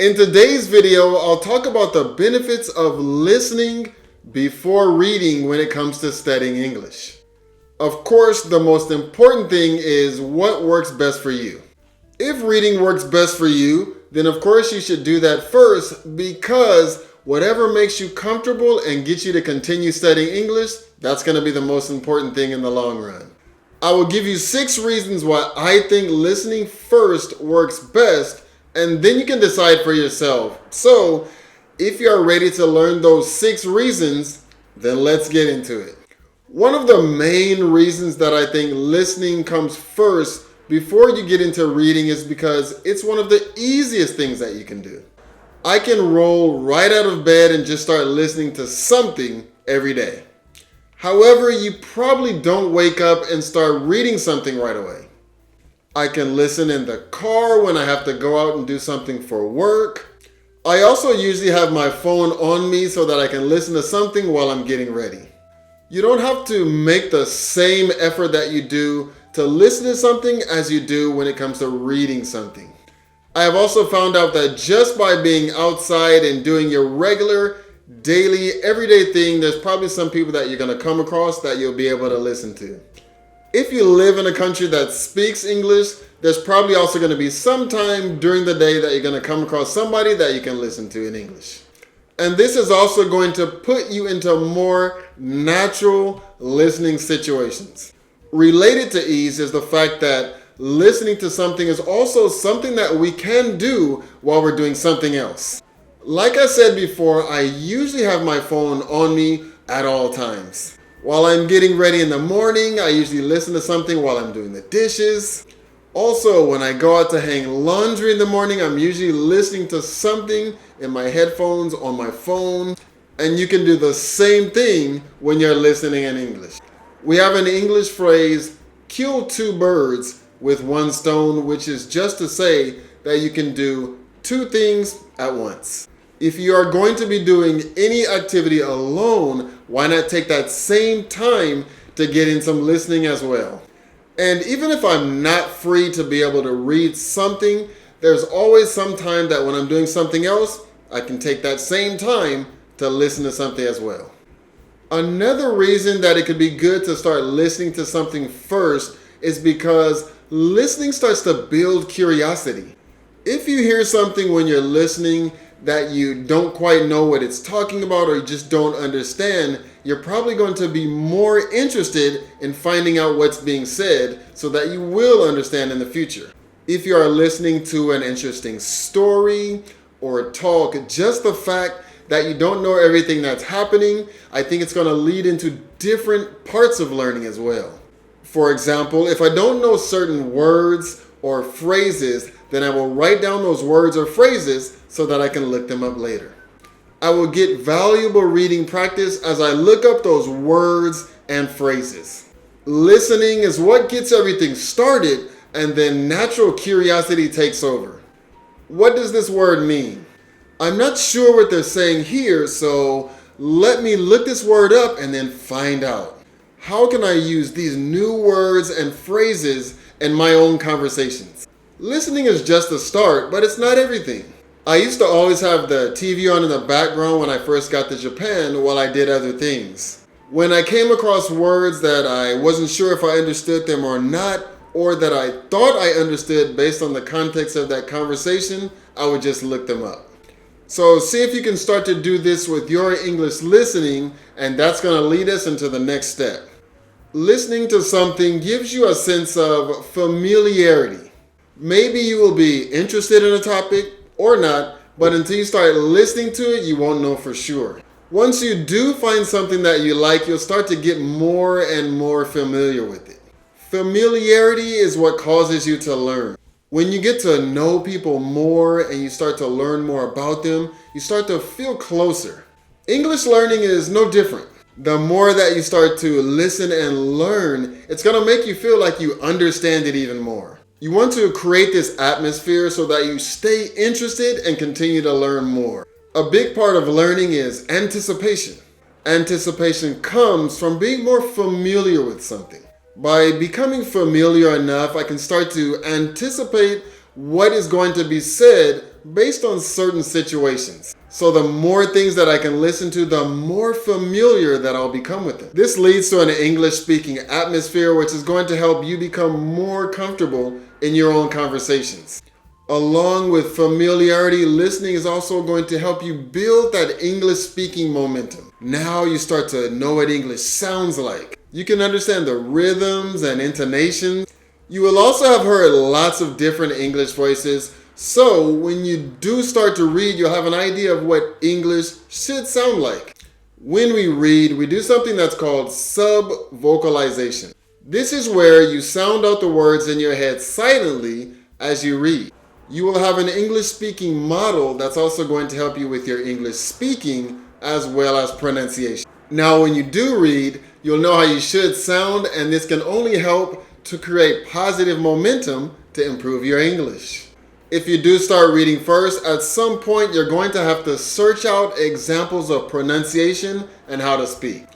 In today's video, I'll talk about the benefits of listening before reading when it comes to studying English. Of course, the most important thing is what works best for you. If reading works best for you, then of course you should do that first, because whatever makes you comfortable and gets you to continue studying English, that's going to be the most important thing in the long run. I will give you 6 reasons why I think listening first works best, and then you can decide for yourself. So, if you are ready to learn those 6 reasons, then let's get into it. One of the main reasons that I think listening comes first before you get into reading is because it's one of the easiest things that you can do. I can roll right out of bed and just start listening to something every day. However, you probably don't wake up and start reading something right away. I can listen in the car when I have to go out and do something for work. I also usually have my phone on me so that I can listen to something while I'm getting ready. You don't have to make the same effort that you do to listen to something as you do when it comes to reading something. I have also found out that just by being outside and doing your regular, daily, everyday thing, there's probably some people that you're going to come across that you'll be able to listen to. If you live in a country that speaks English, there's probably also going to be some time during the day that you're going to come across somebody that you can listen to in English. And this is also going to put you into more natural listening situations. Related to ease is the fact that listening to something is also something that we can do while we're doing something else. Like I said before, I usually have my phone on me at all times. While I'm getting ready in the morning, I usually listen to something while I'm doing the dishes. Also, when I go out to hang laundry in the morning, I'm usually listening to something in my headphones on my phone. And you can do the same thing when you're listening in English. We have an English phrase, kill 2 birds with 1 stone, which is just to say that you can do 2 things at once. If you are going to be doing any activity alone, why not take that same time to get in some listening as well? And even if I'm not free to be able to read something, there's always some time that when I'm doing something else, I can take that same time to listen to something as well. Another reason that it could be good to start listening to something first is because listening starts to build curiosity. If you hear something when you're listening that you don't quite know what it's talking about or you just don't understand, you're probably going to be more interested in finding out what's being said so that you will understand in the future. If you are listening to an interesting story or talk, just the fact that you don't know everything that's happening, I think it's going to lead into different parts of learning as well. For example, if I don't know certain words or phrases, then I will write down those words or phrases so that I can look them up later. I will get valuable reading practice as I look up those words and phrases. Listening is what gets everything started, and then natural curiosity takes over. What does this word mean? I'm not sure what they're saying here, so let me look this word up and then find out. How can I use these new words and phrases in my own conversations? Listening is just a start, but it's not everything. I used to always have the TV on in the background when I first got to Japan while I did other things. When I came across words that I wasn't sure if I understood them or not, or that I thought I understood based on the context of that conversation, I would just look them up. So see if you can start to do this with your English listening, and that's going to lead us into the next step. Listening to something gives you a sense of familiarity. Maybe you will be interested in a topic or not, but until you start listening to it, you won't know for sure. Once you do find something that you like, you'll start to get more and more familiar with it. Familiarity is what causes you to learn. When you get to know people more and you start to learn more about them, you start to feel closer. English learning is no different. The more that you start to listen and learn, it's going to make you feel like you understand it even more. You want to create this atmosphere so that you stay interested and continue to learn more. A big part of learning is anticipation. Anticipation comes from being more familiar with something. By becoming familiar enough, I can start to anticipate what is going to be said based on certain situations. So the more things that I can listen to, the more familiar that I'll become with them. This leads to an English speaking atmosphere, which is going to help you become more comfortable in your own conversations. Along with familiarity, listening is also going to help you build that English speaking momentum. Now you start to know what English sounds like. You can understand the rhythms and intonations. You will also have heard lots of different English voices, so when you do start to read, you'll have an idea of what English should sound like. When we read, we do something that's called sub-vocalization. This is where you sound out the words in your head silently as you read. You will have an English speaking model that's also going to help you with your English speaking as well as pronunciation. Now, when you do read, you'll know how you should sound, and this can only help to create positive momentum to improve your English. If you do start reading first, at some point you're going to have to search out examples of pronunciation and how to speak.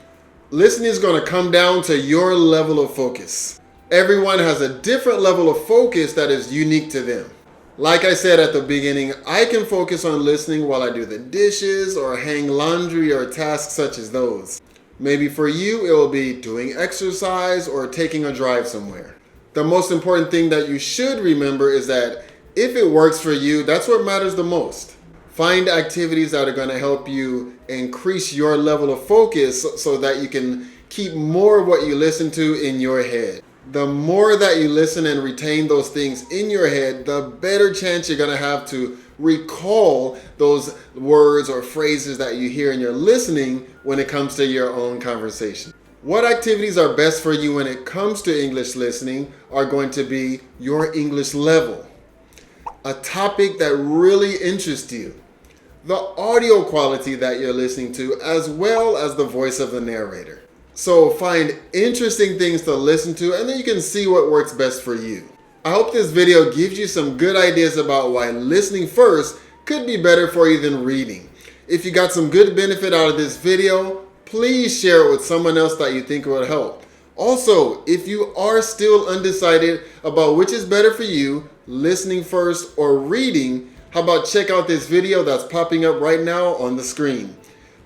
Listening is going to come down to your level of focus. Everyone has a different level of focus that is unique to them. Like I said at the beginning, I can focus on listening while I do the dishes or hang laundry or tasks such as those. Maybe for you, it will be doing exercise or taking a drive somewhere. The most important thing that you should remember is that if it works for you, that's what matters the most. Find activities that are going to help you increase your level of focus so that you can keep more of what you listen to in your head. The more that you listen and retain those things in your head, the better chance you're going to have to recall those words or phrases that you hear in your listening when it comes to your own conversation. What activities are best for you when it comes to English listening are going to be your English level, a topic that really interests you, the audio quality that you're listening to, as well as the voice of the narrator. So find interesting things to listen to, and then you can see what works best for you. I hope this video gives you some good ideas about why listening first could be better for you than reading. If you got some good benefit out of this video, please share it with someone else that you think will help. Also, if you are still undecided about which is better for you, listening first or reading, how about check out this video that's popping up right now on the screen.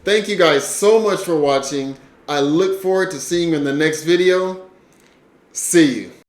Thank you guys so much for watching. I look forward to seeing you in the next video. See you.